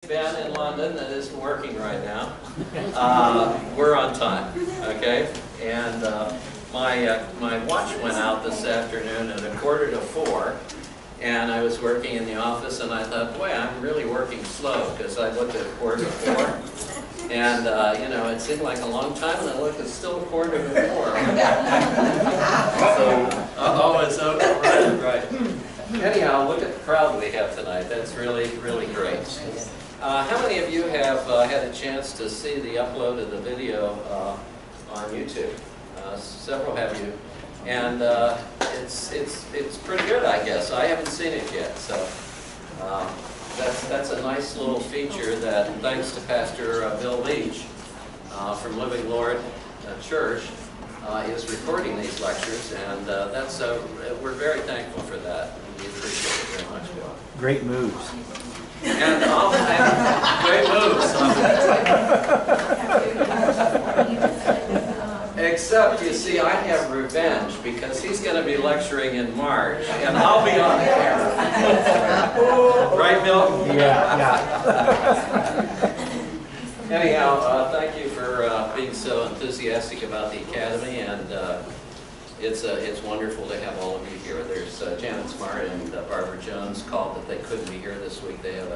Ben in London that isn't working right now. We're on time, okay? And my watch went out this afternoon at 3:45, and I was working in the office, and I thought, boy, I'm really working slow, because I looked at 3:45, and you know, it seemed like a long time, and I looked, it's still 3:45. So, oh, it's over, right. Anyhow, look at the crowd we have tonight. That's really, really great. How many of you have had a chance to see the upload of the video on YouTube? Several have you. And it's pretty good, I guess. I haven't seen it yet, so that's a nice little feature that, thanks to Pastor Bill Leach from Living Lord Church, is recording these lectures, and we're very thankful for that. We appreciate it very much, Bill. Great moves. And great moves. Except, you see, I have revenge because he's going to be lecturing in March, and I'll be on the camera. Right, Bill? Yeah. Anyhow, thank you for being so enthusiastic about the Academy, and it's wonderful to have all of you here. There's Janet Smart and Barbara Jones called that they couldn't be here this week. They have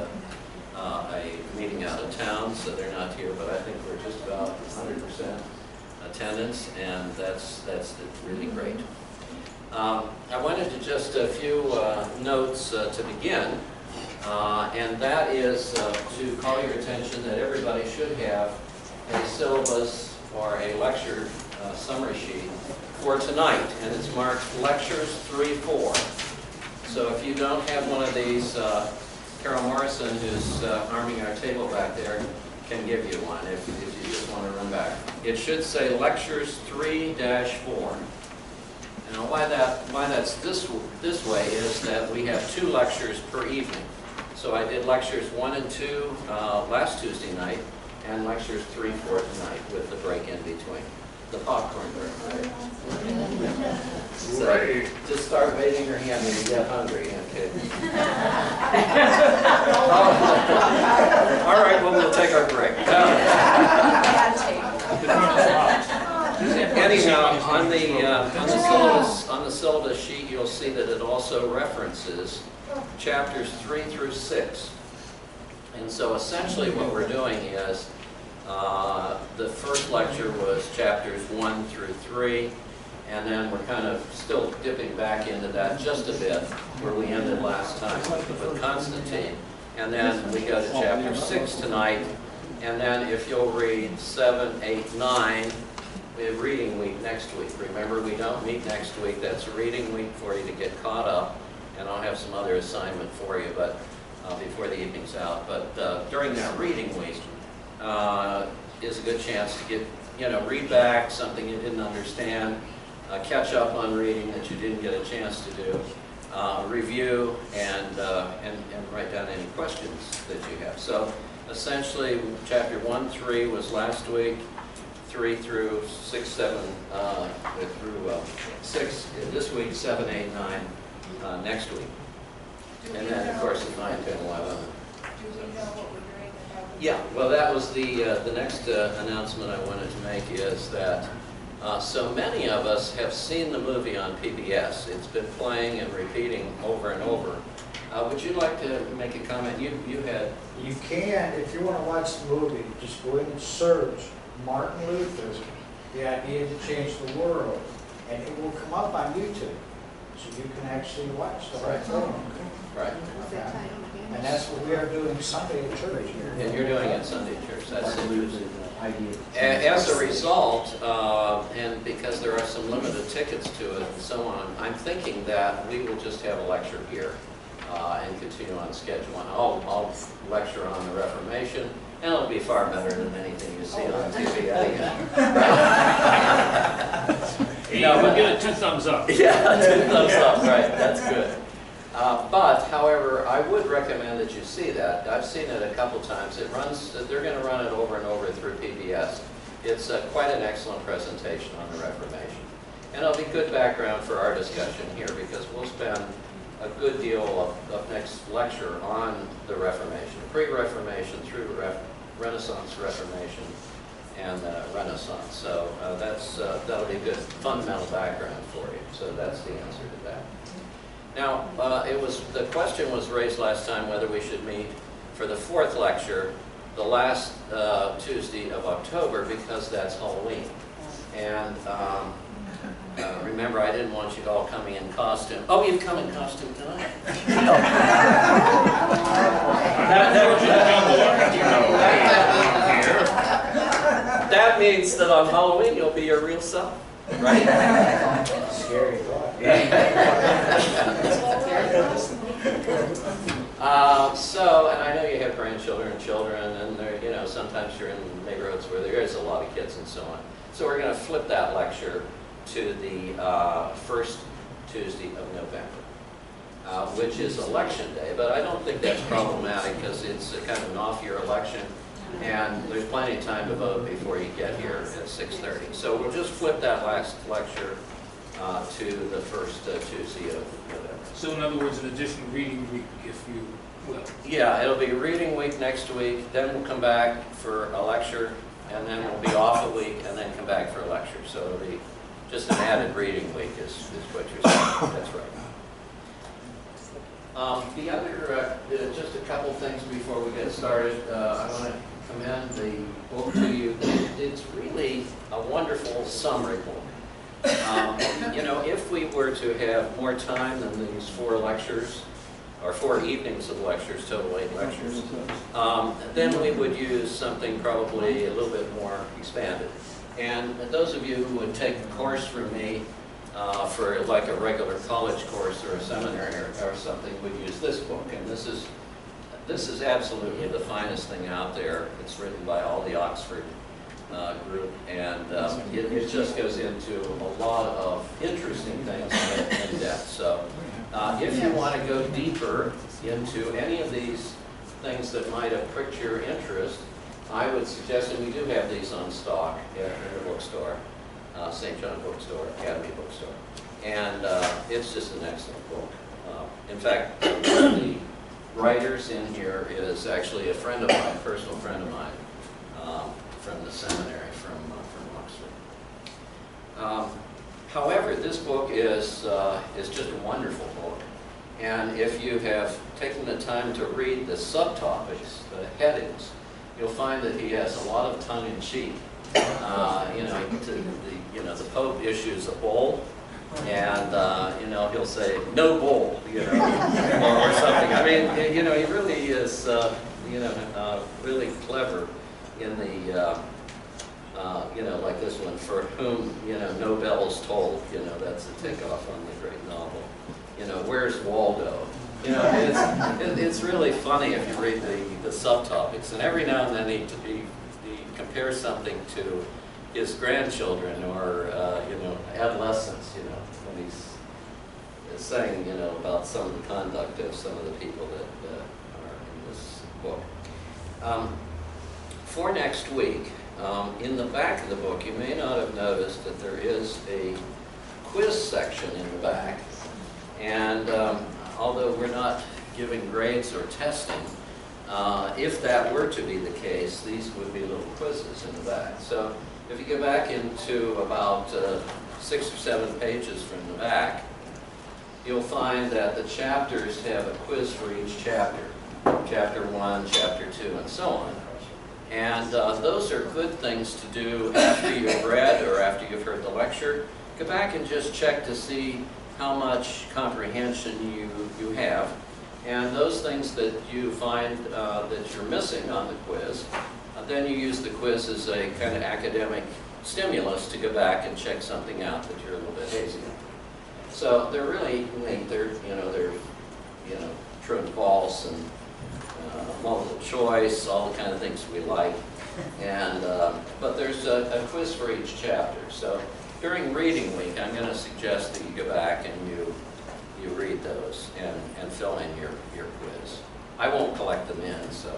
a meeting out of town, so they're not here, but I think we're just about 100% attendance, and that's really great. I wanted to just a few notes to begin, and that is to call your attention that everybody should have a syllabus or a lecture summary sheet for tonight, and it's marked Lectures 3-4. So if you don't have one of these, Carol Morrison, who's arming our table back there, can give you one if you just want to run back. It should say Lectures 3-4. Now why that's this way is that we have 2 lectures per evening. So I did Lectures 1 and 2 last Tuesday night, and Lectures 3-4 tonight with the break in between. The popcorn break, right? So just start raising your hand when you get hungry, okay? All right, well, we'll take our break. Anyhow, on the syllabus sheet, you'll see that it also references chapters 3 through 6. And so essentially what we're doing is the first lecture was chapters 1 through 3, and then we're kind of still dipping back into that just a bit where we ended last time with Constantine. And then we go to chapter 6 tonight, and then if you'll read 7, 8, 9, we have reading week next week. Remember, we don't meet next week. That's a reading week for you to get caught up, and I'll have some other assignment for you but before the evening's out. But during that reading week is a good chance to get, read back something you didn't understand, catch up on reading that you didn't get a chance to do, review, and write down any questions that you have. So essentially, chapter 1, 3 was last week, 3 through 6, 7 through 6 this week, 7, 8, 9 next week. And then, of course, 9, 10, 11. Yeah, well, that was the next announcement I wanted to make is that so many of us have seen the movie on PBS. It's been playing and repeating over and over. Would you like to make a comment? You had... You can, if you want to watch the movie, just go in and search Martin Luther, The Idea to Change the World, and it will come up on YouTube. So you can actually watch the whole film. Right. And that's what we are doing Sunday at church here. And you're doing it Sunday at church. That's interesting. As a result, and because there are some limited tickets to it and so on, I'm thinking that we will just have a lecture here and continue on schedule. And I'll lecture on the Reformation, and it'll be far better than anything you see on TV. No, we'll give it 2 thumbs up. Yeah, 2 thumbs up, right, that's good. But, however, I would recommend that you see that. I've seen it a couple times. It runs, they're going to run it over and over through PBS. It's quite an excellent presentation on the Reformation. And it'll be good background for our discussion here because we'll spend a good deal of next lecture on the Reformation, pre-Reformation through the Renaissance, Reformation, and Renaissance. So that'll be a good fundamental background for you. So that's the answer to that. Now, the question was raised last time whether we should meet for the fourth lecture the last Tuesday of October, because that's Halloween. And remember, I didn't want you all coming in costume. Oh, you've come in costume tonight? That means that on Halloween you'll be your real self, right? Scary thought. And I know you have grandchildren and children, and they're, sometimes you're in neighborhoods where there is a lot of kids and so on. So we're going to flip that lecture to the first Tuesday of November, which is election day. But I don't think that's problematic because it's a kind of an off-year election, and there's plenty of time to vote before you get here at 6:30. So we'll just flip that last lecture to the first Tuesday of November. So in other words, an additional reading week, if you will. Yeah, it'll be reading week next week, then we'll come back for a lecture, and then we'll be off a week, and then come back for a lecture. So it'll be just an added reading week is what you're saying. That's right. The other, just a couple things before we get started. I want to commend the book to you. It's really a wonderful summary book. If we were to have more time than these 4 lectures, or 4 evenings of lectures, total 8 lectures, then we would use something probably a little bit more expanded. And those of you who would take a course from me for like a regular college course or a seminary or something would use this book. And this is absolutely the finest thing out there. It's written by all the Oxford group, and it just goes into a lot of interesting things in depth. So if you want to go deeper into any of these things that might have pricked your interest, I would suggest, and we do have these on stock at the bookstore, St. John Bookstore, Academy Bookstore, and it's just an excellent book. In fact, one of the writers in here is actually a friend of mine, personal friend of mine, from the seminary from Oxford. However, this book is just a wonderful book, and if you have taken the time to read the subtopics, the headings, you'll find that he has a lot of tongue-in-cheek. The Pope issues a bull, and he'll say no bull, or something. I mean, he really is, really clever in the, like this one, for whom no bells tolled. That's a takeoff on the great novel. Where's Waldo? It's really funny if you read the subtopics, and every now and then he compares something to his grandchildren or adolescents. When he's saying about some of the conduct of some of the people that are in this book. For next week, in the back of the book, you may not have noticed that there is a quiz section in the back, and although we're not giving grades or testing, if that were to be the case, these would be little quizzes in the back. So if you go back into about 6 or 7 pages from the back, you'll find that the chapters have a quiz for each chapter. Chapter 1, Chapter 2, and so on. And those are good things to do after you've read or after you've heard the lecture. Go back and just check to see how much comprehension you have. And those things that you find that you're missing on the quiz, then you use the quiz as a kind of academic stimulus to go back and check something out that you're a little bit hazy on. So they're really neat. They're true and false and multiple choice, all the kind of things we like. And but there's a quiz for each chapter. So during reading week, I'm going to suggest that you go back and you read those and fill in your quiz. I won't collect them in, so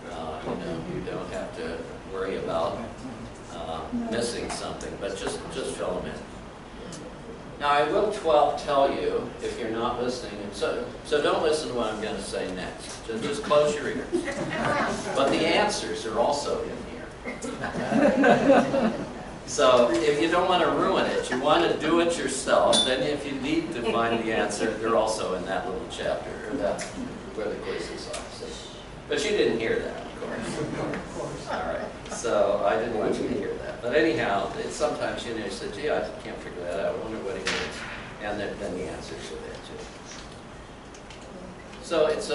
you don't have to worry about missing something, but just fill them in. Now, I will tell you, if you're not listening, and so don't listen to what I'm going to say next. Just close your ears. But the answers are also in here. So if you don't want to ruin it, you want to do it yourself, then if you need to find the answer, they're also in that little chapter, or that where the quizzes are. So, but you didn't hear that, of course. All right. So I didn't want you to hear that. But anyhow, sometimes you say, gee, I can't figure that out. I wonder what he means. And then the answers are there too. So it's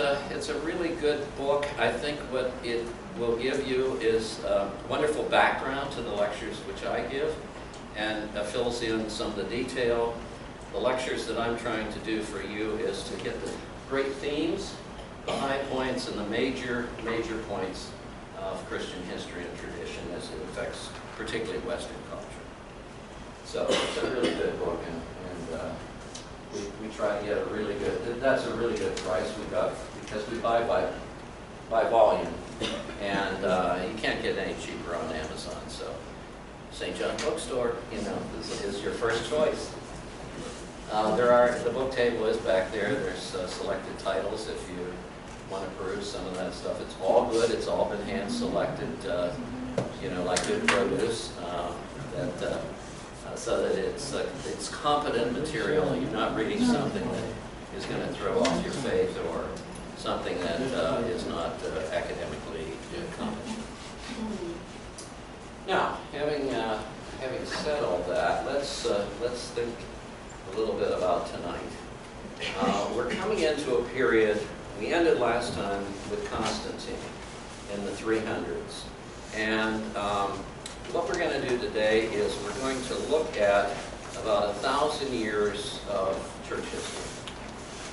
a really good book. I think what it will give you is a wonderful background to the lectures which I give, and fills in some of the detail. The lectures that I'm trying to do for you is to get the great themes, the high points, and the major points of Christian history and tradition as it affects particularly Western culture. So it's a really good book, and we try to get a really good, that's a really good price we got, because we buy by volume, and you can't get any cheaper on Amazon. So St. John Bookstore, this is your first choice. The book table is back there. There's selected titles if you want to peruse some of that stuff. It's all good. It's all been hand selected, like good produce, so that it's competent material. You're not reading something that is going to throw off your faith, or something that is not academically competent. Now, having said all that, let's think a little bit about tonight. We're coming into a period. We ended last time with Constantine in the 300s, and what we're going to do today is we're going to look at about 1,000 years of church history.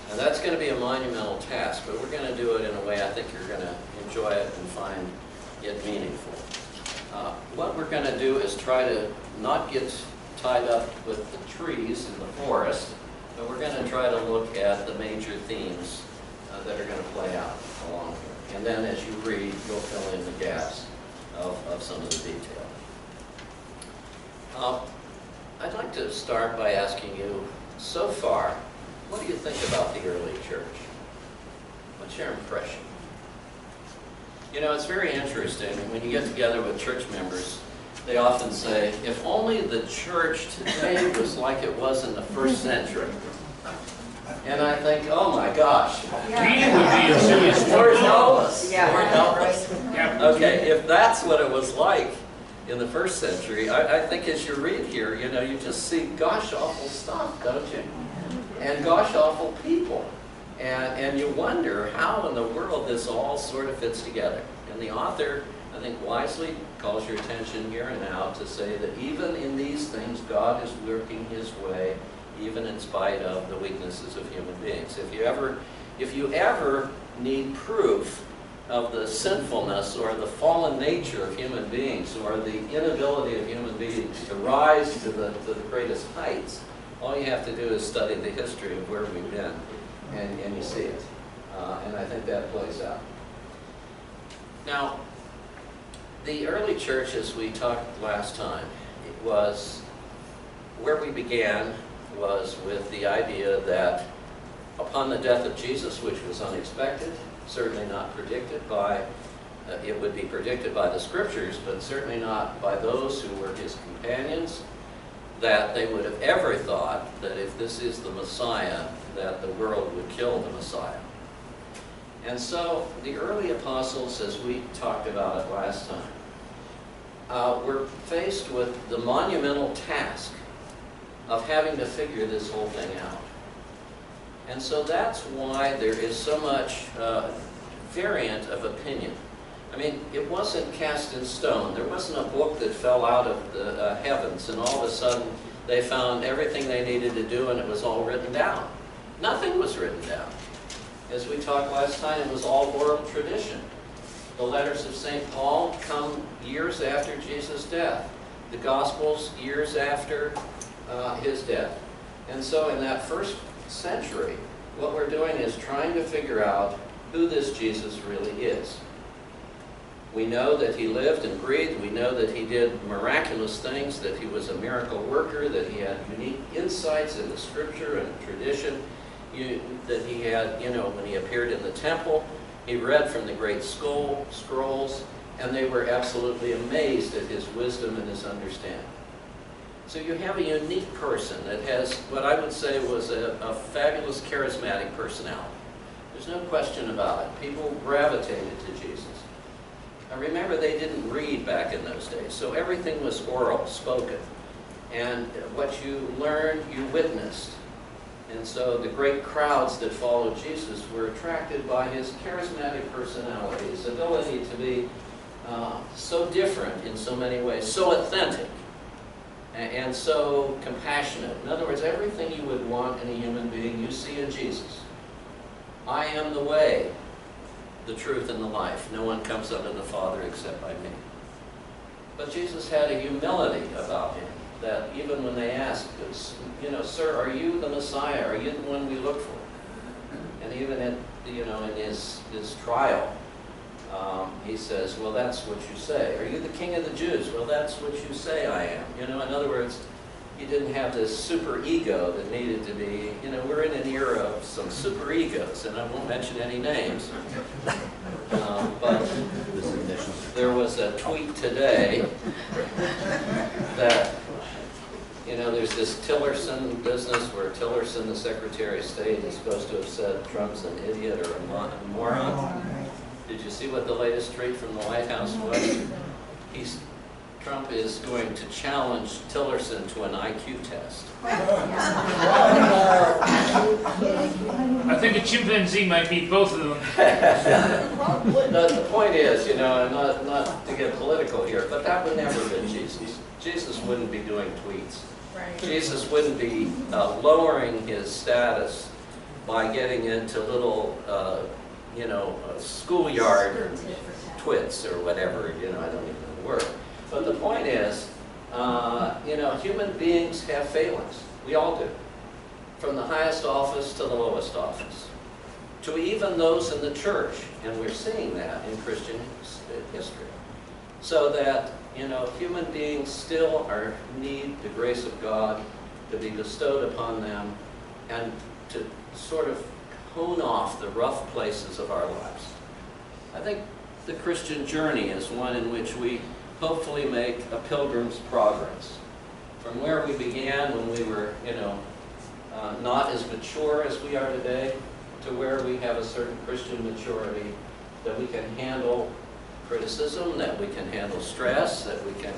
And that's going to be a monumental task, but we're going to do it in a way I think you're going to enjoy it and find it meaningful. What we're going to do is try to not get tied up with the trees in the forest, but we're going to try to look at the major themes that are going to play out along here. And then as you read, you'll fill in the gaps of some of the detail. I'd like to start by asking you, so far, what do you think about the early church? What's your impression? It's very interesting. When you get together with church members, they often say, if only the church today was like it was in the first century. And I think, oh my gosh. Lord help us. Lord help us. Okay, if that's what it was like in the first century, I think as you read here, you just see gosh awful stuff, don't you? And gosh awful people. And you wonder how in the world this all sort of fits together. And the author, I think, wisely calls your attention here and now to say that even in these things, God is working his way, even in spite of the weaknesses of human beings. If you ever need proof of the sinfulness or the fallen nature of human beings, or the inability of human beings to rise to the greatest heights, all you have to do is study the history of where we've been, and you see it. And I think that plays out. Now, the early church, as we talked last time, it was where we began was with the idea that upon the death of Jesus, which was unexpected, certainly not predicted by, it would be predicted by the scriptures, but certainly not by those who were his companions, that they would have ever thought that if this is the Messiah, that the world would kill the Messiah. And so the early apostles, as we talked about it last time, were faced with the monumental task of having to figure this whole thing out. And so that's why there is so much variant of opinion. I mean, it wasn't cast in stone. There wasn't a book that fell out of the heavens and all of a sudden they found everything they needed to do and it was all written down. Nothing was written down. As we talked last time, it was all oral tradition. The letters of St. Paul come years after Jesus' death. The Gospels years after his death. And so in that first century, what we're doing is trying to figure out who this Jesus really is. We know that he lived and breathed. We know that he did miraculous things, that he was a miracle worker, that he had unique insights into Scripture and tradition, that he had, when he appeared in the temple, he read from the great scrolls, and they were absolutely amazed at his wisdom and his understanding. So you have a unique person that has what I would say was a fabulous charismatic personality. There's no question about it. People gravitated to Jesus. Now remember, they didn't read back in those days, so everything was oral, spoken. And what you learned, you witnessed. And so the great crowds that followed Jesus were attracted by his charismatic personality, his ability to be so different in so many ways, so authentic, and so compassionate. In other words, everything you would want in a human being, you see in Jesus. I am the way, the truth, and the life. No one comes unto the Father except by me. But Jesus had a humility about him, that even when they asked, sir, are you the Messiah? Are you the one we look for? And even in his trial, he says, well, that's what you say. Are you the King of the Jews? Well, that's what you say I am. In other words, he didn't have this super ego that needed to be, we're in an era of some super egos, and I won't mention any names. But there was a tweet today that, there's this Tillerson business where Tillerson, the Secretary of State, is supposed to have said Trump's an idiot or a moron. Did you see what the latest tweet from the White House was? Trump is going to challenge Tillerson to an IQ test. I think a chimpanzee might beat both of them. The point is, not to get political here, but that would never have been Jesus. Jesus wouldn't be doing tweets. Right. Jesus wouldn't be lowering his status by getting into little, schoolyard twits or whatever. I don't even know the word. But the point is, human beings have failings. We all do. From the highest office to the lowest office. To even those in the church. And we're seeing that in Christian history. So that, human beings still need the grace of God to be bestowed upon them and to sort of hone off the rough places of our lives. I think the Christian journey is one in which we hopefully make a pilgrim's progress. From where we began when we were, not as mature as we are today, to where we have a certain Christian maturity, that we can handle criticism, that we can handle stress, that we can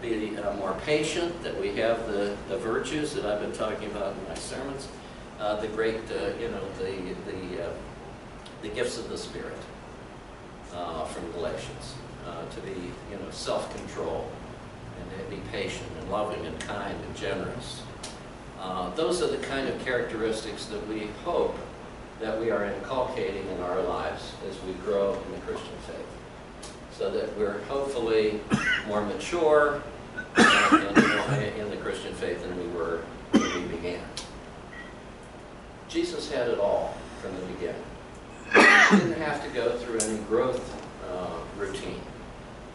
be more patient, that we have the virtues that I've been talking about in my sermons, the great, the gifts of the Spirit from Galatians. To be, self-control, and to be patient and loving and kind and generous. Those are the kind of characteristics that we hope that we are inculcating in our lives as we grow in the Christian faith, so that we're hopefully more mature in the Christian faith than we were when we began. Jesus had it all from the beginning. He didn't have to go through any growth routine.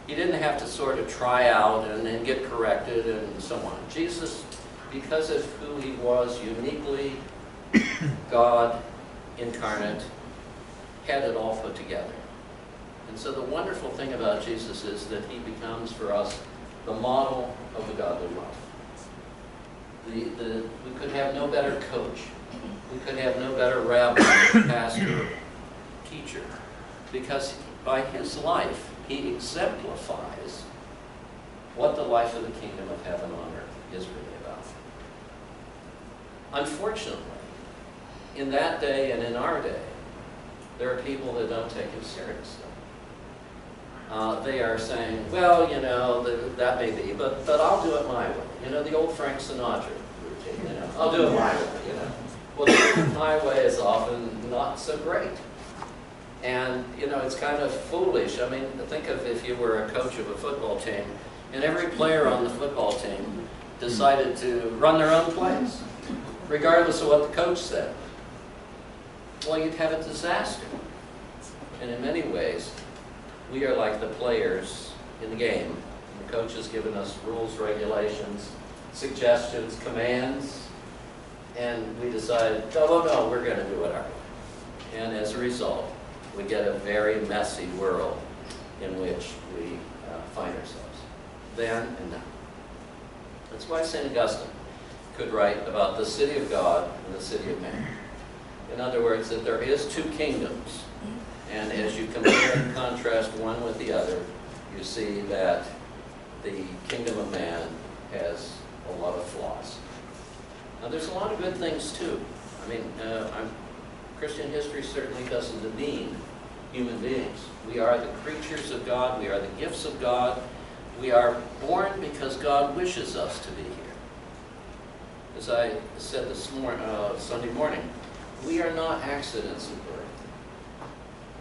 He didn't have to sort of try out and then get corrected and so on. Jesus, because of who he was, uniquely God incarnate, had it all put together. And so the wonderful thing about Jesus is that he becomes for us the model of the godly life. We could have no better coach. We could have no better rabbi, pastor, teacher, because by his life, he exemplifies what the life of the kingdom of heaven on earth is really about. Unfortunately, in that day and in our day, there are people that don't take him seriously. They are saying, well, that may be, but I'll do it my way. The old Frank Sinatra routine, I'll do it my way, Well, doing it my way is often not so great. And, it's kind of foolish. I mean, think of if you were a coach of a football team, and every player on the football team decided to run their own plays, regardless of what the coach said. Well, you'd have a disaster. And in many ways, we are like the players in the game. The coach has given us rules, regulations, suggestions, commands, and we decide, oh no, we're going to do it our way. And as a result, we get a very messy world in which we find ourselves, then and now. That's why St. Augustine could write about the city of God and the city of man. In other words, that there is two kingdoms, and as you compare and contrast one with the other, you see that the kingdom of man has a lot of flaws. Now, there's a lot of good things too. I mean, Christian history certainly doesn't demean human beings. We are the creatures of God. We are the gifts of God. We are born because God wishes us to be here. As I said this Sunday morning, we are not accidents of birth.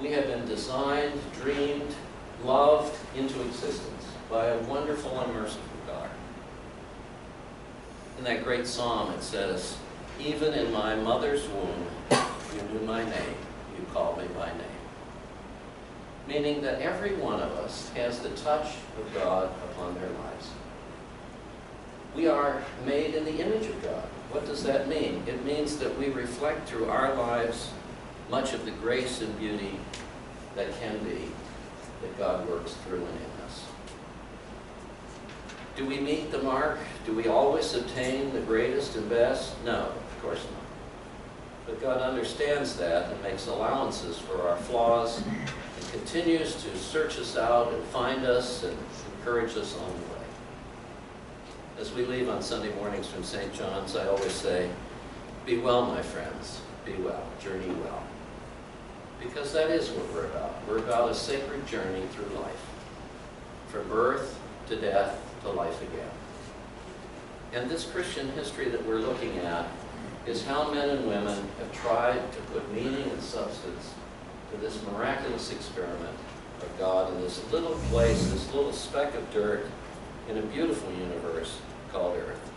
We have been designed, dreamed, loved into existence by a wonderful and merciful God. In that great psalm it says, "Even in my mother's womb, you knew my name, you called me by name." Meaning that every one of us has the touch of God upon their lives. We are made in the image of God. What does that mean? It means that we reflect through our lives much of the grace and beauty that can be, that God works through and in us. Do we meet the mark? Do we always obtain the greatest and best? No, of course not. But God understands that and makes allowances for our flaws and continues to search us out and find us and encourage us on the way. As we leave on Sunday mornings from St. John's, I always say, be well, my friends, be well, journey well. Because that is what we're about. We're about a sacred journey through life, from birth to death to life again. And this Christian history that we're looking at is how men and women have tried to put meaning and substance to this miraculous experiment of God in this little place, this little speck of dirt in a beautiful universe called Earth.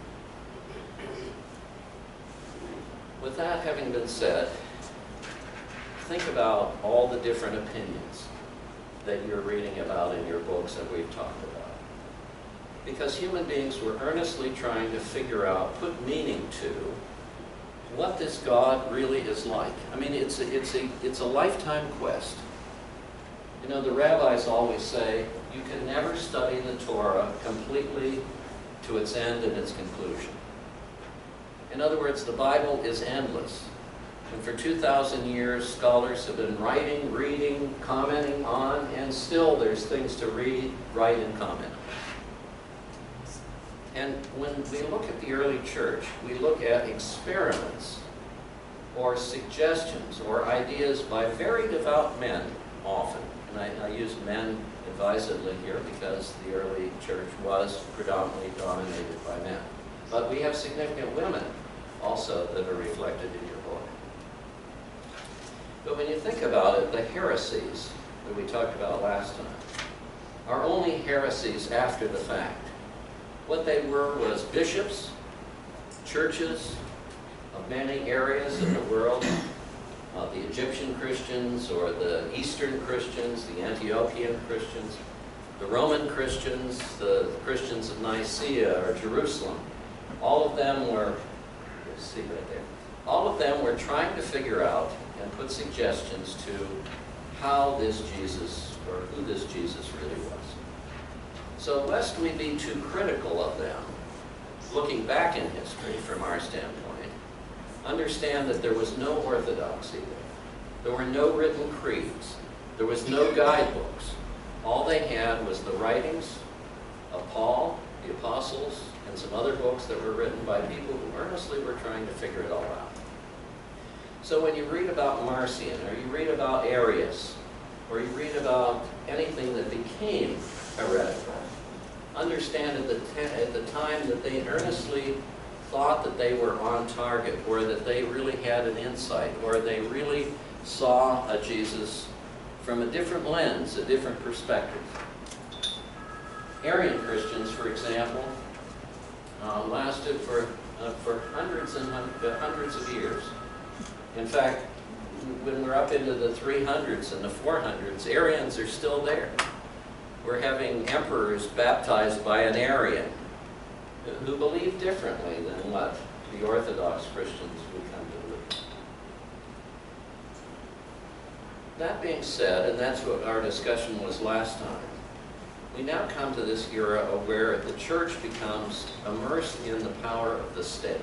With that having been said, think about all the different opinions that you're reading about in your books that we've talked about. Because human beings were earnestly trying to figure out, put meaning to, what this God really is like. I mean, it's a lifetime quest. You know, the rabbis always say, you can never study the Torah completely to its end and its conclusion. In other words, the Bible is endless. And for 2,000 years, scholars have been writing, reading, commenting on, and still there's things to read, write, and comment on. And when we look at the early church, we look at experiments or suggestions or ideas by very devout men often. And I use men advisedly here because the early church was predominantly dominated by men. But we have significant women also that are reflected in your book. But when you think about it, the heresies that we talked about last time are only heresies after the fact. What they were was bishops, churches of many areas in the world, the Egyptian Christians or the Eastern Christians, the Antiochian Christians, the Roman Christians, the Christians of Nicaea or Jerusalem. All of them were, you see right there, all of them were trying to figure out and put suggestions to how this Jesus, or who this Jesus really was. So lest we be too critical of them, looking back in history from our standpoint, understand that there was no orthodoxy there. There were no written creeds. There was no guidebooks. All they had was the writings of Paul, the apostles, and some other books that were written by people who earnestly were trying to figure it all out. So when you read about Marcion, or you read about Arius, or you read about anything that became heretical, understand at the time that they earnestly thought that they were on target, or that they really had an insight, or they really saw a Jesus from a different lens, a different perspective. Arian Christians, for example, lasted for hundreds and hundreds of years. In fact, when we're up into the 300s and the 400s, Arians are still there. We're having emperors baptized by an Arian who believe differently than what the Orthodox Christians would come to believe. That being said, and that's what our discussion was last time, we now come to this era where the church becomes immersed in the power of the state.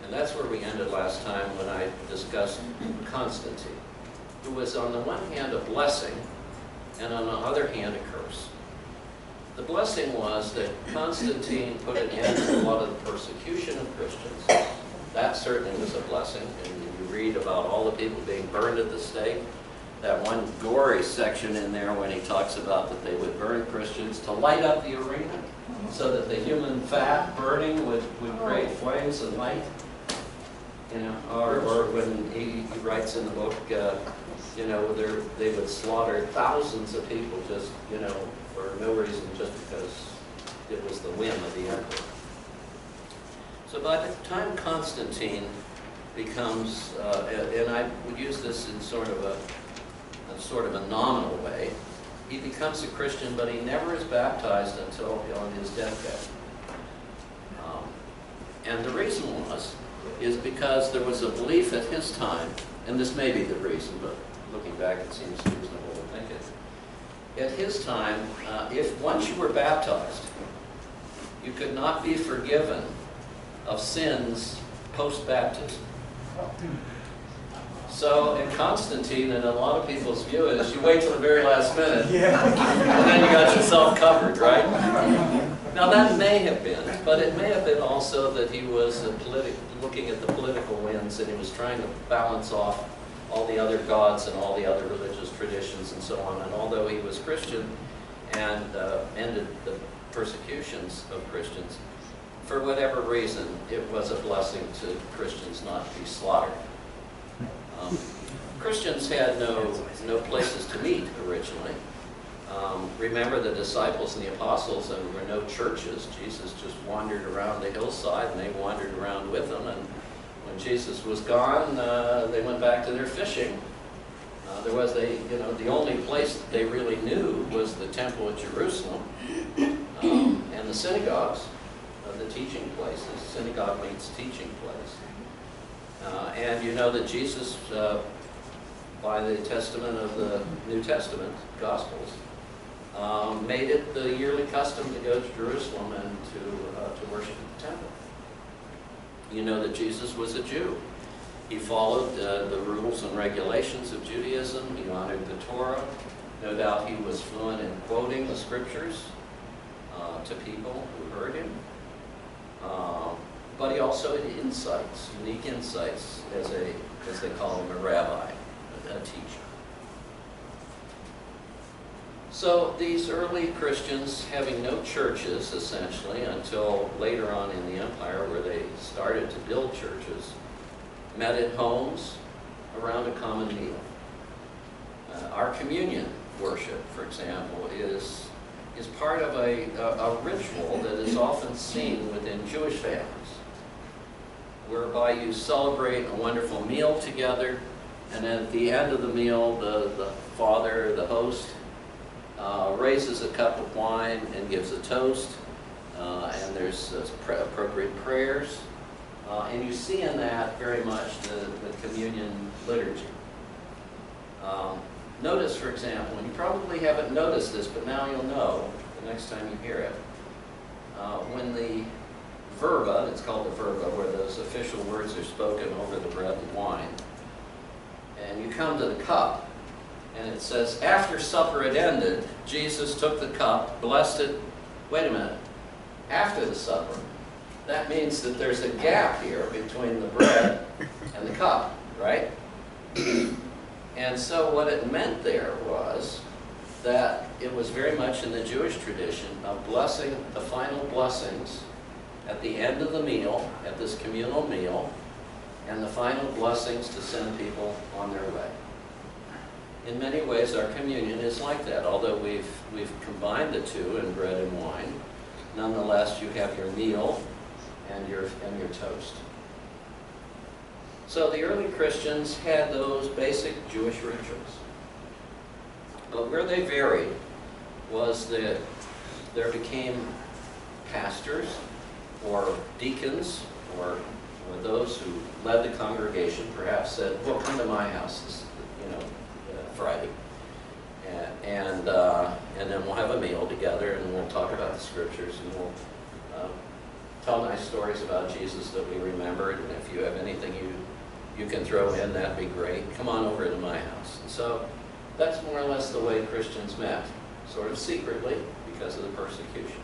And that's where we ended last time when I discussed Constantine, who was on the one hand a blessing and on the other hand a curse. The blessing was that Constantine put an end to a lot of the persecution of Christians. That certainly was a blessing, and you read about all the people being burned at the stake. That one gory section in there when he talks about that they would burn Christians to light up the arena so that the human fat burning would create flames and light. You know, or when he writes in the book, you know, they would slaughter thousands of people just, you know, for no reason, just because it was the whim of the emperor. So by the time Constantine becomes, and I would use this in sort of a nominal way, he becomes a Christian, but he never is baptized until on his deathbed. And the reason is because there was a belief at his time, and this may be the reason, but looking back it seems reasonable to think it. At his time, if once you were baptized, you could not be forgiven of sins post-baptism. So in Constantine, and a lot of people's view is, you wait till the very last minute, and then you got yourself covered, right? Now that may have been, but it may have been also that he was looking at the political winds, and he was trying to balance off all the other gods and all the other religious traditions and so on. And although he was Christian and ended the persecutions of Christians, for whatever reason, it was a blessing to Christians not to be slaughtered. Christians had no places to meet originally. Remember the disciples and the apostles, and there were no churches. Jesus just wandered around the hillside, and they wandered around with him. And when Jesus was gone, they went back to their fishing. The only place that they really knew was the temple at Jerusalem and the synagogues, the teaching places. Synagogue means teaching place. And you know that Jesus, by the testament of the New Testament, Gospels, made it the yearly custom to go to Jerusalem and to worship at the temple. You know that Jesus was a Jew. He followed the rules and regulations of Judaism. He honored the Torah. No doubt he was fluent in quoting the scriptures to people who heard him. But he also had insights, unique insights, as they call him, a rabbi, a teacher. So these early Christians, having no churches, essentially, until later on in the empire where they started to build churches, met at homes around a common meal. Our communion worship, for example, is part of a ritual that is often seen within Jewish families, whereby you celebrate a wonderful meal together, and at the end of the meal, the father, the host, raises a cup of wine and gives a toast, and there's appropriate prayers, and you see in that very much the communion liturgy. Notice, for example, and you probably haven't noticed this, but now you'll know the next time you hear it, when the verba, it's called the verba, where those official words are spoken over the bread and wine, and you come to the cup, and it says, after supper had ended, Jesus took the cup, blessed it. Wait a minute. After the supper. That means that there's a gap here between the bread and the cup, right? And so what it meant there was that it was very much in the Jewish tradition of blessing, the final blessings at the end of the meal, at this communal meal, and the final blessings to send people on their way. In many ways, our communion is like that. Although we've combined the two in bread and wine, nonetheless, you have your meal and your toast. So the early Christians had those basic Jewish rituals. But where they varied was that there became pastors or deacons or those who led the congregation perhaps said, well, come to my house this, Friday. And then we'll have a meal together and we'll talk about the scriptures and we'll tell nice stories about Jesus that we remembered. And if you have anything you can throw in, that'd be great. Come on over to my house. And so that's more or less the way Christians met, sort of secretly because of the persecutions.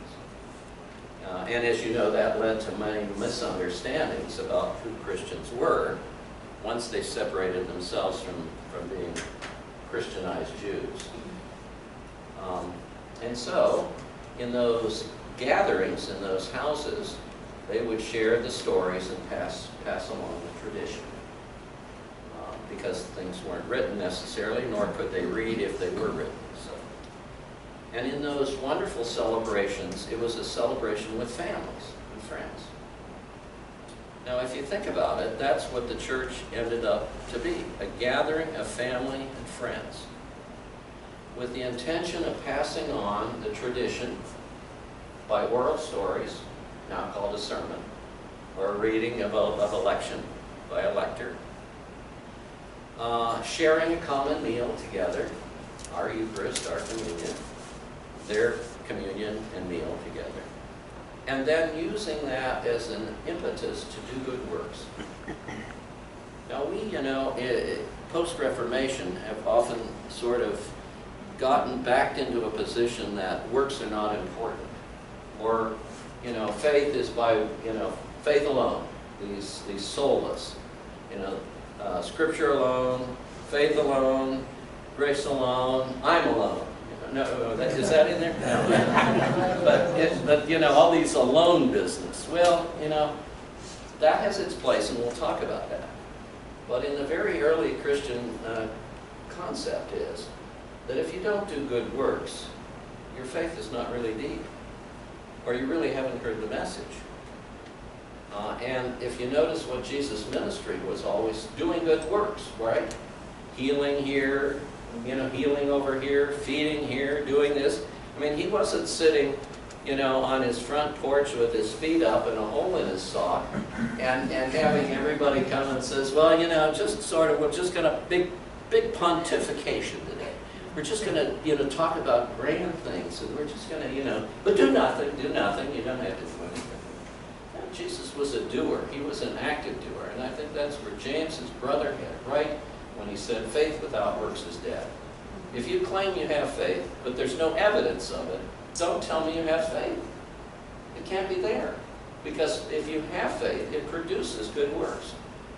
And as you know, that led to many misunderstandings about who Christians were once they separated themselves from being Christianized Jews. And so, in those gatherings, in those houses, they would share the stories and pass along the tradition. Because things weren't written necessarily, nor could they read if they were written. So. And in those wonderful celebrations, it was a celebration with families and friends. Now, if you think about it, that's what the church ended up to be, a gathering of family and friends, with the intention of passing on the tradition by oral stories, now called a sermon, or a reading of a lection by a lector, sharing a common meal together, our Eucharist, our communion, their communion and meal together, and then using that as an impetus to do good works. Now we, post-Reformation have often sort of gotten backed into a position that works are not important, or faith is by faith alone, these solas, Scripture alone, faith alone, grace alone, I'm alone. Is that in there? No. But all these alone business. Well, that has its place, and we'll talk about that. But in the very early Christian concept is that if you don't do good works, your faith is not really deep, or you really haven't heard the message. And if you notice what Jesus' ministry was always doing good works, right? Healing here, healing over here, feeding here, doing this. I mean, he wasn't sitting, on his front porch with his feet up and a hole in his sock and having everybody come and says, well, just sort of, we're just going to, big pontification today. We're just going to, talk about grand things, and we're just going to, but do nothing, you don't have to do anything. No, Jesus was a doer. He was an active doer, and I think that's where James, his brother, had it right when he said, faith without works is dead. If you claim you have faith, but there's no evidence of it, don't tell me you have faith. It can't be there. Because if you have faith, it produces good works.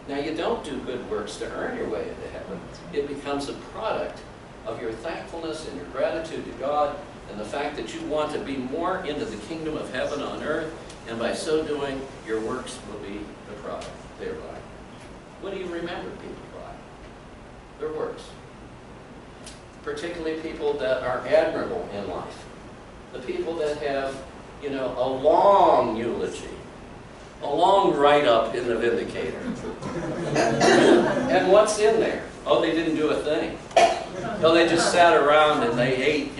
Now, you don't do good works to earn your way into heaven. It becomes a product of your thankfulness and your gratitude to God, and the fact that you want to be more into the kingdom of heaven on earth, and by so doing, your works will be the product thereby. What do you remember people by? Their works. Particularly people that are admirable in life. The people that have, a long eulogy, a long write-up in the Vindicator. And what's in there? Oh, they didn't do a thing. Oh, they just sat around and they ate,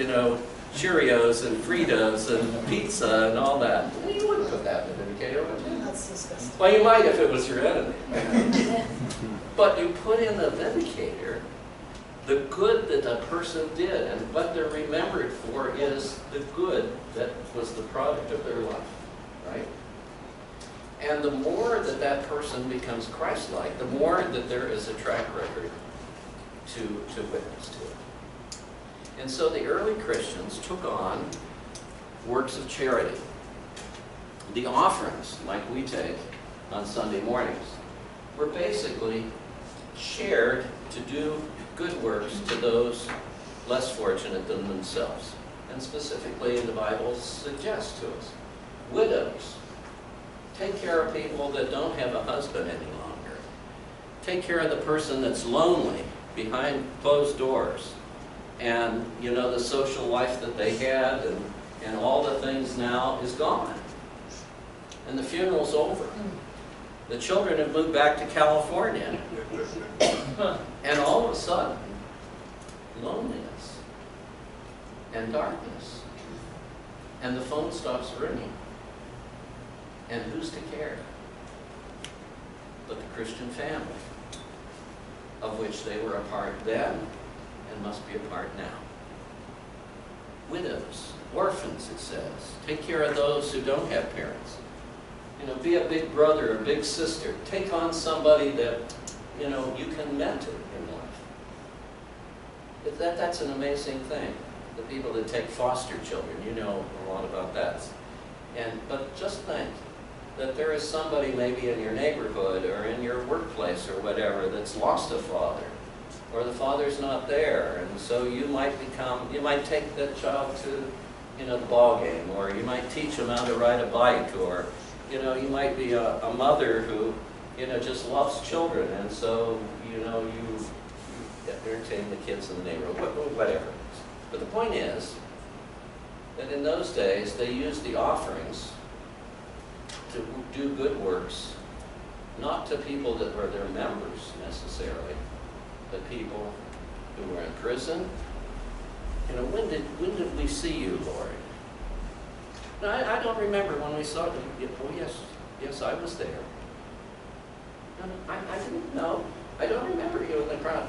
Cheerios and Fritos and pizza and all that. Well, you wouldn't put that in the Vindicator, would you? That's disgusting. Well, you might if it was your enemy. But you put in the Vindicator the good that a person did, and what they're remembered for is the good that was the product of their life, right? And the more that that person becomes Christ-like, the more that there is a track record to witness to it. And so the early Christians took on works of charity. The offerings, like we take on Sunday mornings, were basically shared to do good works to those less fortunate than themselves. And specifically, the Bible suggests to us, widows, take care of people that don't have a husband any longer. Take care of the person that's lonely behind closed doors. And, the social life that they had and all the things now is gone. And the funeral's over. The children have moved back to California. And all of a sudden, loneliness and darkness. And the phone stops ringing. And who's to care? But the Christian family, of which they were a part then and must be a part now. Widows, orphans, it says. Take care of those who don't have parents. You know, be a big brother or big sister. Take on somebody that, you know, you can mentor in life. That's an amazing thing. The people that take foster children, you know a lot about that. But just think that there is somebody maybe in your neighborhood or in your workplace or whatever that's lost a father, or the father's not there, and so you might take that child to, you know, the ball game, or you might teach them how to ride a bike, or, you know, you might be a mother who, you know, just loves children, and so, you know, you entertain the kids in the neighborhood, whatever. But the point is that in those days they used the offerings to do good works, not to people that were their members necessarily, but people who were in prison. You know, when did we see you, Lord? No, I don't remember when we saw you. Oh yes, I was there. No, I didn't know. I don't remember you in the crowd.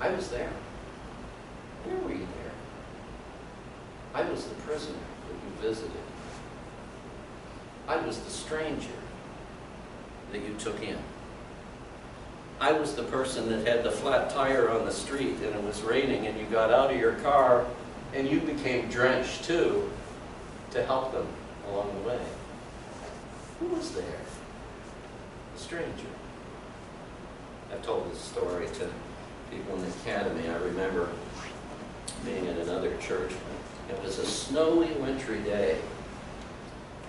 I was there. Where were you there? I was the prisoner that you visited. I was the stranger that you took in. I was the person that had the flat tire on the street and it was raining and you got out of your car and you became drenched too to help them along the way. Who was there? A stranger. I've told this story to people in the academy. I remember being in another church. It was a snowy, wintry day.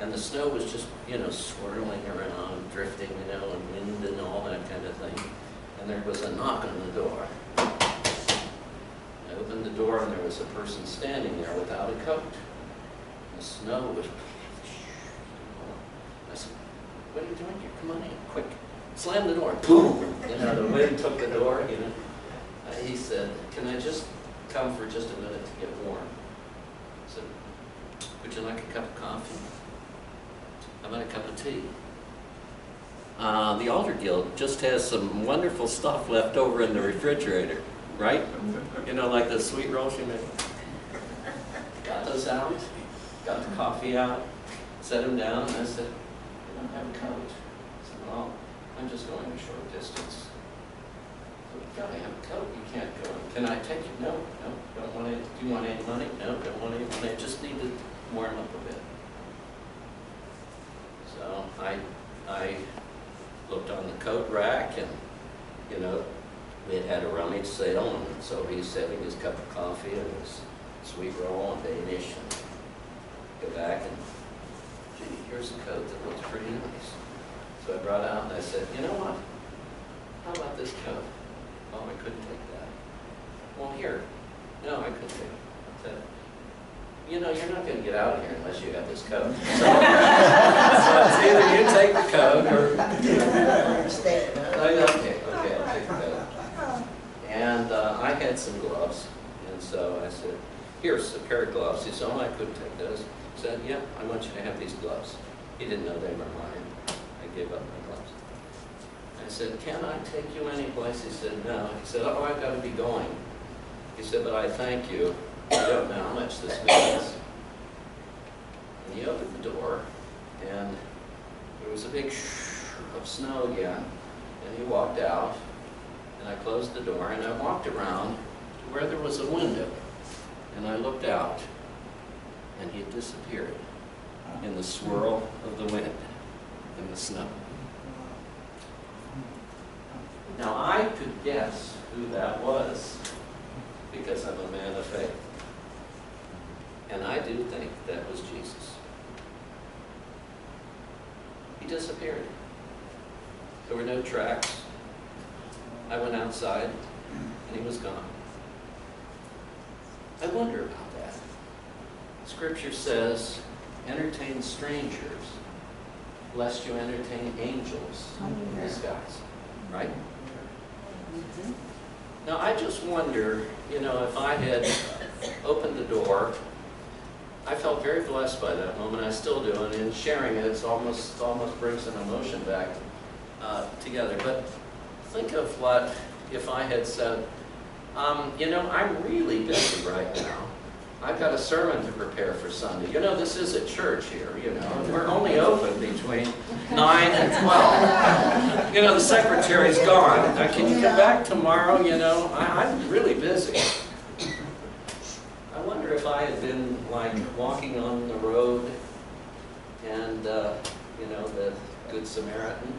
And the snow was just, you know, swirling around, drifting, you know, and wind and all that kind of thing. And there was a knock on the door. I opened the door and there was a person standing there without a coat. The snow was... I said, what are you doing here? Come on in, quick. Slam the door. Boom! You know, the wind took the door, you know. He said, can I just come for just a minute to get warm? I said, would you like a cup of coffee? How about a cup of tea? The Altar Guild just has some wonderful stuff left over in the refrigerator, right? You know, like the sweet rolls you make. Got those out, got the coffee out, set them down, and I said, you don't have a coat. I said, well, I'm just going a short distance. You've got to have a coat, you can't go. Can I take you? No, don't want any. Do you want any money? No, don't want any money. I just need to warm up a bit. So I looked on the coat rack and, you know, we had a rummage sale, and so he's having his cup of coffee and his sweet roll and Danish, and go back and, gee, here's a coat that looks pretty nice. So I brought it out and I said, you know what? How about this coat? Oh, I couldn't take that. Well, here. No, I couldn't take it. I said, you know, you're not going to get out of here unless you have this coat. So it's either you take the coat or... Okay, I'll take the coat. And I had some gloves, and so I said, here's a pair of gloves. He said, oh, I couldn't take those. I said, yeah, I want you to have these gloves. He didn't know they were mine. I gave up my gloves. I said, can I take you any place? He said, no. He said, oh, I've got to be going. He said, but I thank you. I don't know how much this means. And he opened the door, and there was a big of snow again, and he walked out, and I closed the door, and I walked around to where there was a window, and I looked out, and he had disappeared in the swirl of the wind and the snow. Now I could guess who that was, because I'm a man of faith. And I do think that was Jesus. He disappeared. There were no tracks. I went outside, and he was gone. I wonder about that. Scripture says, entertain strangers lest you entertain angels in disguise. Right? Now, I just wonder, if I had opened the door, I felt very blessed by that moment. I still do, and in sharing it, it's almost brings an emotion back together. But think of what if I had said, I'm really busy right now. I've got a sermon to prepare for Sunday. This is a church here, We're only open between 9 and 12. The secretary's gone. Can you come back tomorrow? I'm really busy. I wonder if I had been like walking on the road and, the Good Samaritan,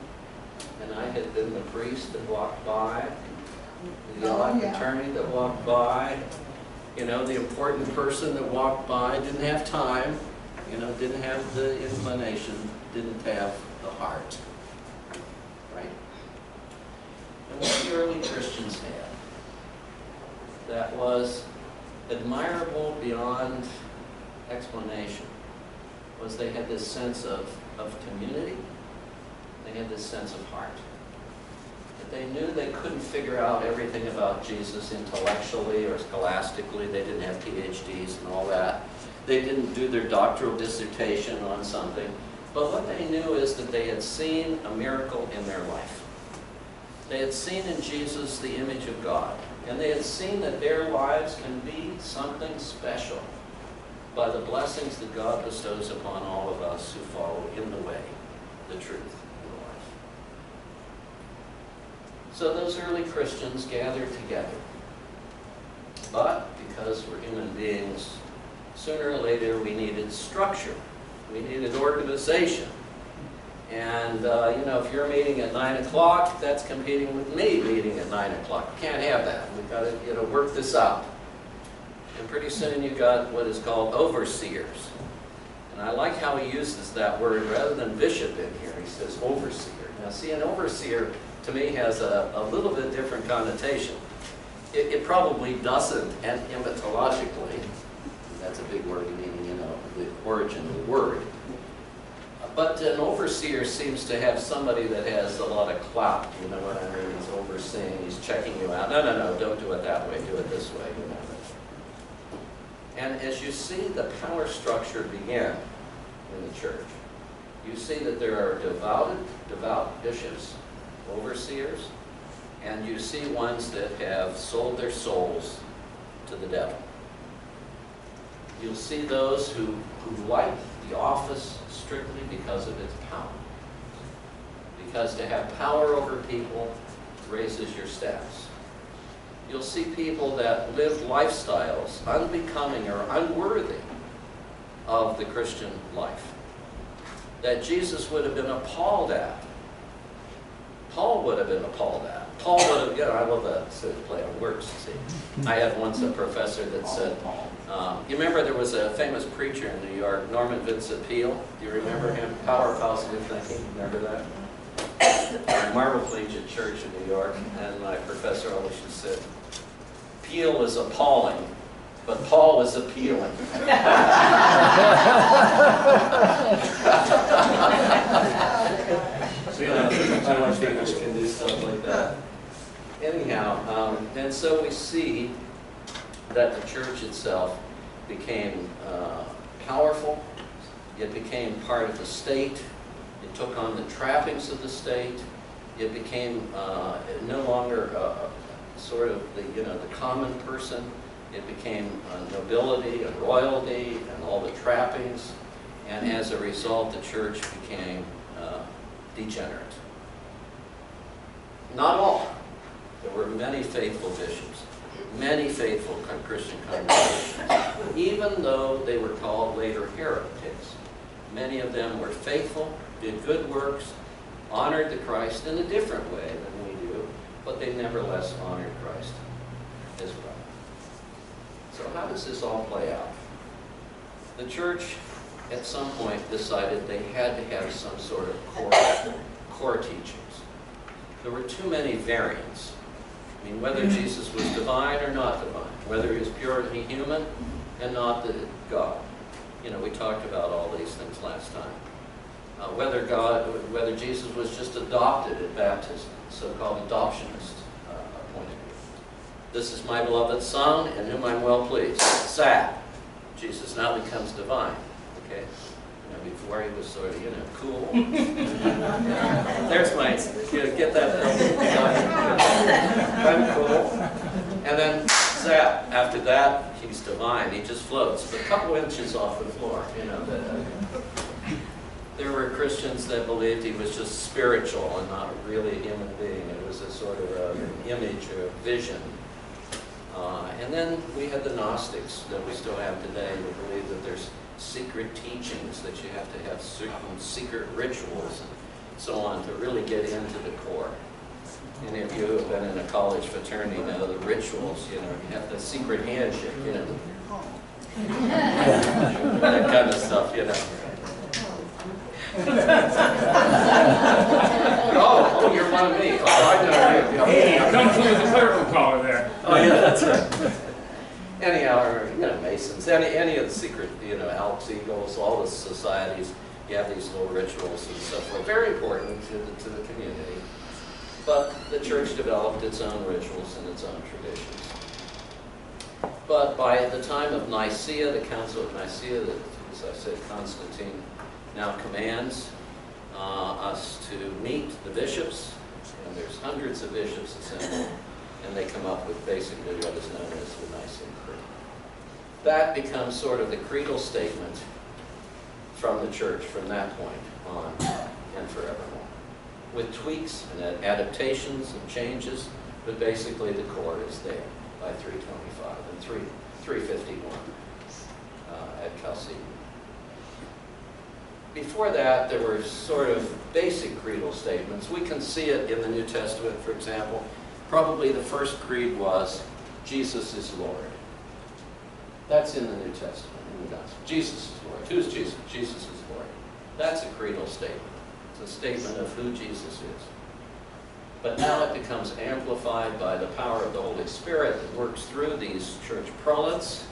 and I had been the priest that walked by, the elect attorney that walked by, the important person that walked by, didn't have time, didn't have the inclination, didn't have the heart. Right? And what the early Christians had that was admirable beyond explanation was they had this sense of community. They had this sense of heart. That they knew they couldn't figure out everything about Jesus intellectually or scholastically. They didn't have PhDs and all that. They didn't do their doctoral dissertation on something. But what they knew is that they had seen a miracle in their life. They had seen in Jesus the image of God. And they had seen that their lives can be something special by the blessings that God bestows upon all of us who follow in the way, the truth, and the life. So those early Christians gathered together. But because we're human beings, sooner or later we needed structure. We needed organization. And, if you're meeting at 9 o'clock, that's competing with me meeting at 9 o'clock. You can't have that. We've got to, work this out. And pretty soon you got what is called overseers. And I like how he uses that word rather than bishop in here. He says overseer. Now, see, an overseer to me has a little bit different connotation. It probably doesn't, and etymologically, that's a big word meaning, the origin of the word. But an overseer seems to have somebody that has a lot of clout, you know what I mean? He's overseeing, he's checking you out. No, don't do it that way, do it this way, And as you see the power structure begin in the church, you see that there are devout bishops, overseers, and you see ones that have sold their souls to the devil. You'll see those who like the office strictly because of its power. Because to have power over people raises your status. You'll see people that live lifestyles unbecoming or unworthy of the Christian life, that Jesus would have been appalled at. Paul would have been appalled at. Paul would have, I love that play on words, see. I had once a professor that said, you remember there was a famous preacher in New York, Norman Vincent Peale? Do you remember him? Power of Positive Thinking, remember that? Marble Collegiate Church in New York, and my professor always just said, Peale was appalling, but Paul was appealing. Sometimes speakers can do stuff like that. Anyhow, and so we see that the church itself became powerful. It became part of the state. It took on the trappings of the state. It became no longer sort of the common person. It became nobility and royalty and all the trappings. And as a result, the church became degenerate. Not all. There were many faithful bishops, many faithful Christian congregations, even though they were called later heretics. Many of them were faithful, did good works, honored the Christ in a different way than we do, but they nevertheless honored Christ as well. So how does this all play out? The church at some point decided they had to have some sort of core teachings. There were too many variants. I mean, whether Jesus was divine or not divine, whether he was purely human and not the God. We talked about all these things last time. whether Jesus was just adopted at baptism, so-called adoptionist point of view. This is my beloved Son, in whom I'm well pleased. Sad. Jesus now becomes divine. Okay? Before he was sort of, cool. There's my, get that. I'm cool. And then zap. After that, he's divine. He just floats, but a couple inches off the floor. There were Christians that believed he was just spiritual and not really a human being. It was a sort of an image or a vision. And then we had the Gnostics that we still have today who believe that there's secret teachings, that you have to have certain secret rituals and so on to really get into the core. Any of you who have been in a college fraternity know the rituals, you have the secret handshake, that kind of stuff, Oh, you're one of me. Oh, I know you. Hey, come to the clerical collar there. Oh, yeah, that's right. Anyhow, Masons, any of the secret, Elks, Eagles, all the societies, you have these little rituals and so forth. Very important to the community. But the church developed its own rituals and its own traditions. But by the time of Nicaea, the Council of Nicaea, that, as I said, Constantine now commands us to meet the bishops, and there's hundreds of bishops assembled, and they come up with basically what is known as the Nicene Creed. That becomes sort of the creedal statement from the church from that point on and forevermore, with tweaks and adaptations and changes, but basically the core is there by 325 and 351 at Chalcedon. Before that, there were sort of basic creedal statements. We can see it in the New Testament, for example. Probably the first creed was, Jesus is Lord. That's in the New Testament, in the Gospel. Jesus is Lord. Who's Jesus? Jesus is Lord. That's a creedal statement. It's a statement of who Jesus is. But now it becomes amplified by the power of the Holy Spirit that works through these church prelates,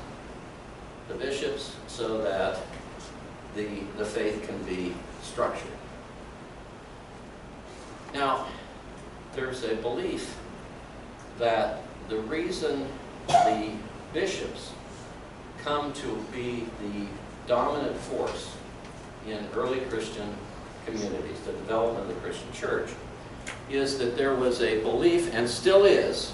the bishops, so that the faith can be structured. Now, there's a belief that the reason the bishops come to be the dominant force in early Christian communities, the development of the Christian church, is that there was a belief, and still is,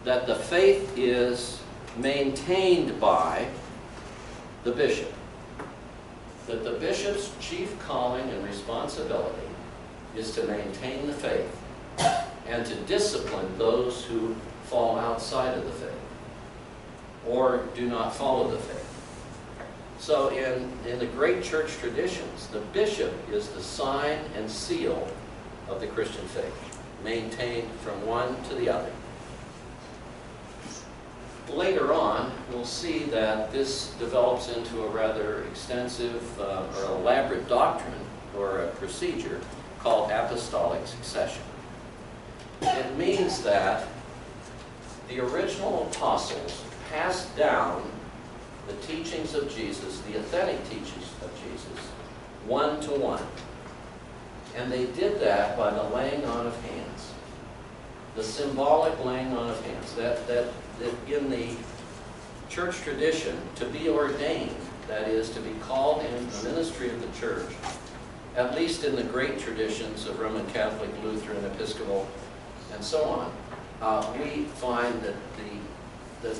that the faith is maintained by the bishop. That the bishop's chief calling and responsibility is to maintain the faith and to discipline those who fall outside of the faith or do not follow the faith. So in the great church traditions, the bishop is the sign and seal of the Christian faith, maintained from one to the other. Later on, we'll see that this develops into a rather extensive or elaborate doctrine or a procedure called apostolic succession. It means that the original apostles passed down the teachings of Jesus, the authentic teachings of Jesus, one to one. And they did that by the laying on of hands, the symbolic laying on of hands. That in the church tradition, to be ordained, that is, to be called into the ministry of the church, at least in the great traditions of Roman Catholic, Lutheran, Episcopal, and so on, we find that the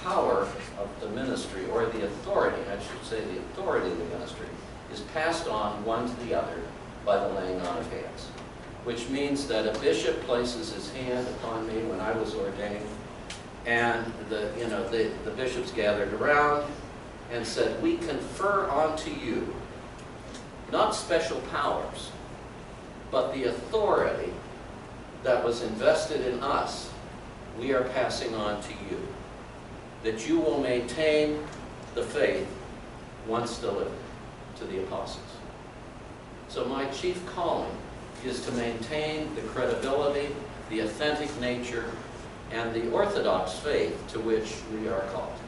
power of the ministry, or the authority, I should say the authority of the ministry, is passed on one to the other by the laying on of hands. Which means that a bishop places his hand upon me when I was ordained, and the bishops gathered around and said, we confer onto you not special powers, but the authority that was invested in us, we are passing on to you, that you will maintain the faith once delivered to the apostles. So my chief calling is to maintain the credibility, the authentic nature, and the orthodox faith to which we are called.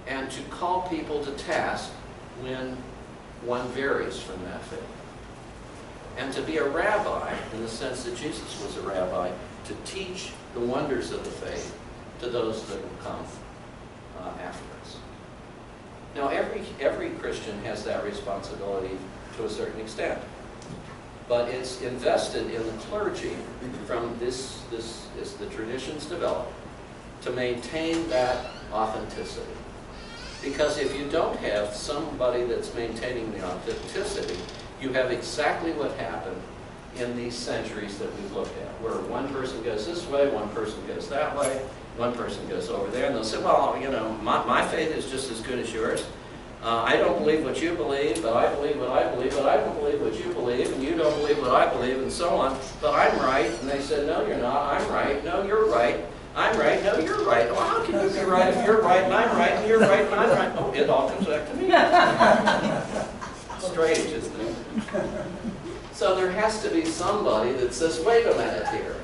And to call people to task when one varies from that faith. And to be a rabbi, in the sense that Jesus was a rabbi, to teach the wonders of the faith to those that will come after us. Now, every Christian has that responsibility to a certain extent. But it's invested in the clergy from this as the traditions develop to maintain that authenticity. Because if you don't have somebody that's maintaining the authenticity, you have exactly what happened in these centuries that we've looked at, where one person goes this way, one person goes that way, one person goes over there, and they'll say, well, you know, my faith is just as good as yours. I don't believe what you believe, but I believe what I believe, but I don't believe what you believe, and you don't believe what I believe, and so on. But I'm right. And they said, no, you're not. I'm right. No, you're right. I'm right. No, you're right. Well, how can you be right if you're right, and I'm right, and you're right, and I'm right? Oh, it all comes back to me. Strange, isn't it? So there has to be somebody that says, wait a minute here.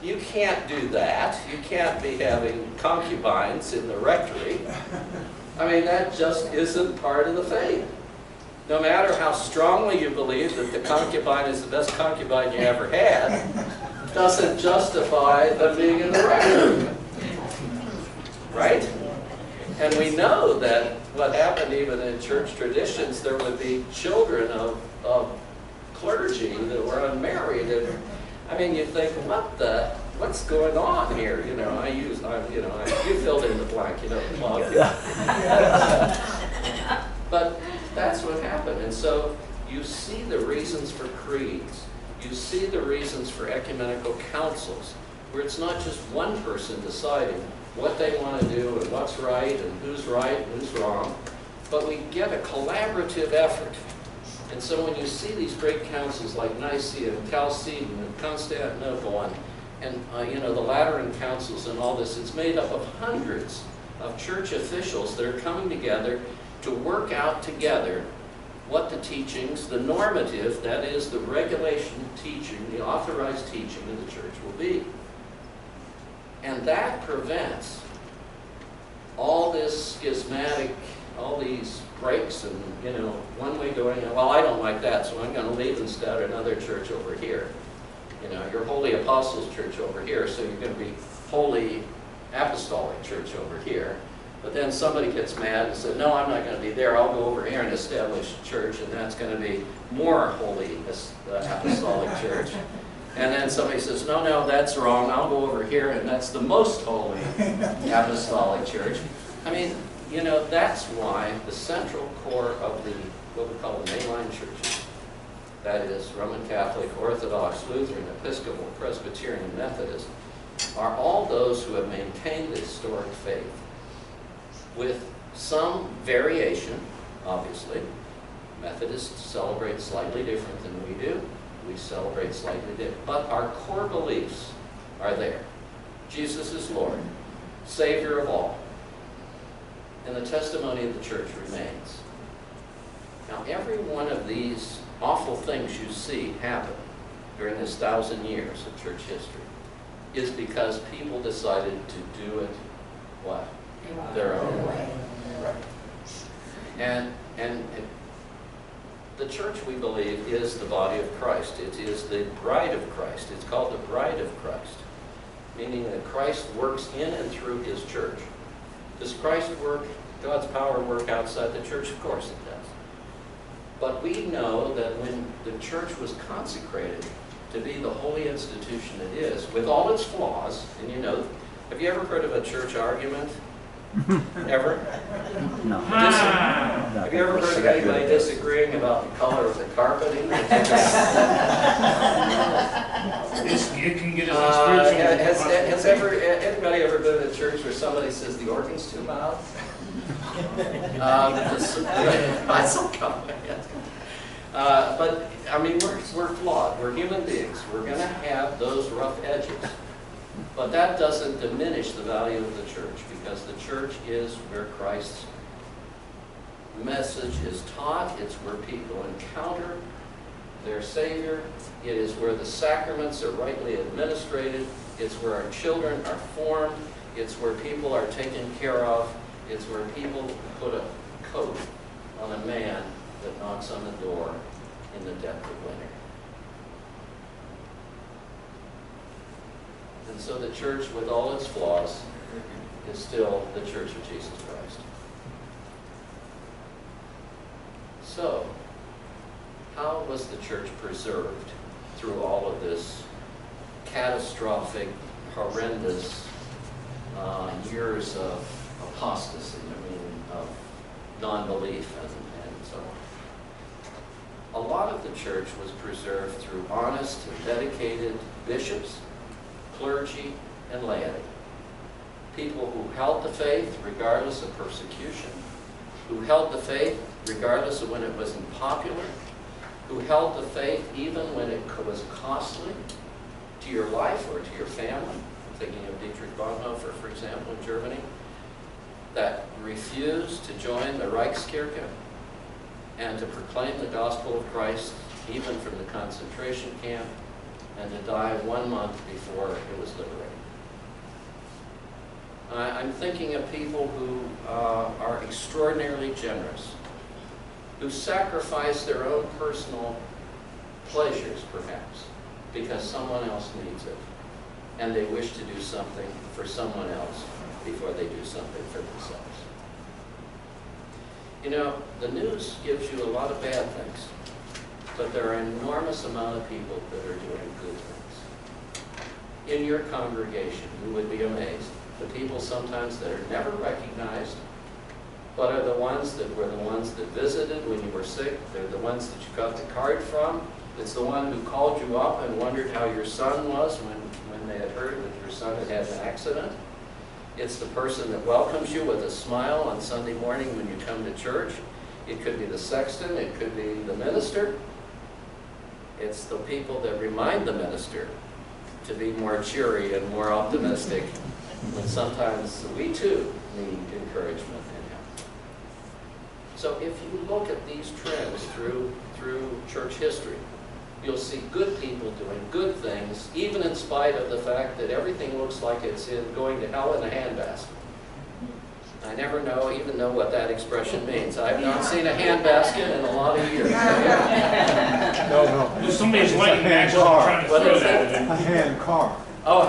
You can't do that. You can't be having concubines in the rectory. I mean, that just isn't part of the faith. No matter how strongly you believe that the concubine is the best concubine you ever had, doesn't justify them being in the rectory. Right? And we know that what happened even in church traditions, there would be children of clergy that were unmarried. And I mean, you think, what's going on here? You know, you filled in the blank, you know, but that's what happened. And so you see the reasons for creeds. You see the reasons for ecumenical councils, where it's not just one person deciding what they want to do and what's right and who's wrong, but we get a collaborative effort. And so when you see these great councils like Nicaea and Chalcedon and Constantinople and the Lateran councils and all this, it's made up of hundreds of church officials that are coming together to work out together what the teachings, the normative, that is the regulation teaching, the authorized teaching of the church will be. And that prevents all this schismatic, all these breaks and, one way going, well, I don't like that, so I'm going to leave and start another church over here. Your Holy Apostles Church over here, so you're going to be Holy Apostolic Church over here. But then somebody gets mad and says, no, I'm not going to be there. I'll go over here and establish a church, and that's going to be more Holy Apostolic Church. And then somebody says, no, that's wrong. I'll go over here, and that's the most Holy Apostolic Church. I mean, that's why the central core of what we call the mainline churches, that is Roman Catholic, Orthodox, Lutheran, Episcopal, Presbyterian, Methodist, are all those who have maintained the historic faith with some variation, obviously. Methodists celebrate slightly different than we do. We celebrate slightly different. But our core beliefs are there. Jesus is Lord, Savior of all. And the testimony of the church remains. Now, every one of these awful things you see happen during this 1,000 years of church history is because people decided to do it, what? Their own way. Right. And the church, we believe, is the body of Christ. It is the bride of Christ. It's called the bride of Christ, meaning that Christ works in and through his church. Does Christ work, God's power work outside the church? Of course it does. But we know that when the church was consecrated to be the holy institution it is, with all its flaws, and have you ever heard of a church argument? Ever? No. Have you ever heard of anybody disagreeing about the color of the carpeting? It can get us Has anybody ever been in a church where somebody says the organ's too loud? That's okay. But I mean, we're flawed. We're human beings. We're going to have those rough edges. But that doesn't diminish the value of the church, because the church is where Christ's message is taught. It's where people encounter their Savior. It is where the sacraments are rightly administrated. It's where our children are formed. It's where people are taken care of. It's where people put a coat on a man that knocks on the door in the depth of winter. And so the church, with all its flaws, is still the Church of Jesus Christ. So, how was the church preserved through all of this catastrophic, horrendous years of apostasy, of non-belief and so on? A lot of the church was preserved through honest and dedicated bishops, clergy, and laity. People who held the faith regardless of persecution, who held the faith regardless of when it wasn't popular, who held the faith even when it was costly to your life or to your family. I'm thinking of Dietrich Bonhoeffer, for example, in Germany, that refused to join the Reichskirche and to proclaim the gospel of Christ even from the concentration camp, and to die 1 month before it was liberated. I'm thinking of people who are extraordinarily generous, who sacrifice their own personal pleasures, perhaps, because someone else needs it, and they wish to do something for someone else before they do something for themselves. You know, the news gives you a lot of bad things, but there are an enormous amount of people that are doing good things. In your congregation, you would be amazed. The people sometimes that are never recognized, but are the ones that were the ones that visited when you were sick. They're the ones that you got the card from. It's the one who called you up and wondered how your son was when they had heard that your son had had an accident. It's the person that welcomes you with a smile on Sunday morning when you come to church. It could be the sexton, it could be the minister. It's the people that remind the minister to be more cheery and more optimistic when sometimes we too need encouragement and help. So if you look at these trends through church history, you'll see good people doing good things, even in spite of the fact that everything looks like it's going to hell in a handbasket. I never even know what that expression means. I've not seen a handbasket in a lot of years. No. Somebody's lighting actually trying to What throw is that it? at him. A hand car. Oh, a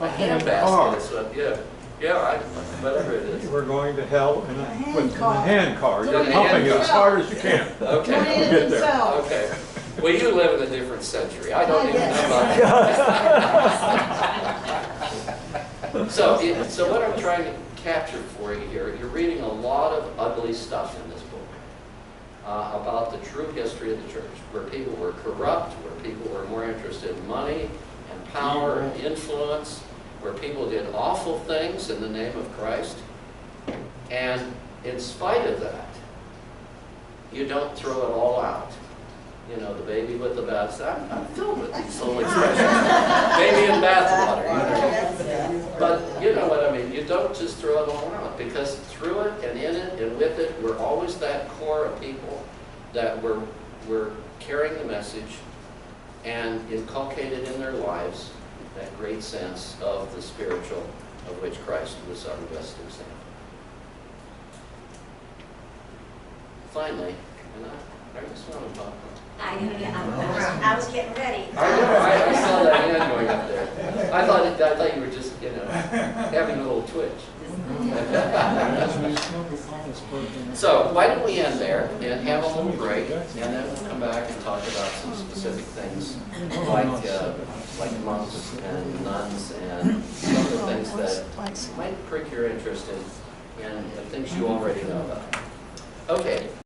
handbasket. car. It's whatever it is. We're going to hell in a hand car. You're In a pumping hand it car. as hard as you can. Okay. Get there. Okay. Well, you live in a different century. I don't even know about that. So what I'm trying to capture for you here, you're reading a lot of ugly stuff in this book about the true history of the church, where people were corrupt, where people were more interested in money and power and influence, where people did awful things in the name of Christ. And in spite of that, you don't throw it all out. You know, the baby with the bath. I'm filled with these little expressions. Baby in bathwater. But you know what I mean. You don't just throw it all out, because through it and in it and with it, we're always that core of people that we're carrying the message and inculcated in their lives that great sense of the spiritual, of which Christ was our best example. Finally, are you smelling popcorn? I was getting ready. I know, I saw that hand going up there. I thought you were just, having a little twitch. So why don't we end there and have a little break, and then we'll come back and talk about some specific things like monks and nuns and some of the things that might prick your interest in and things you already know about. Okay.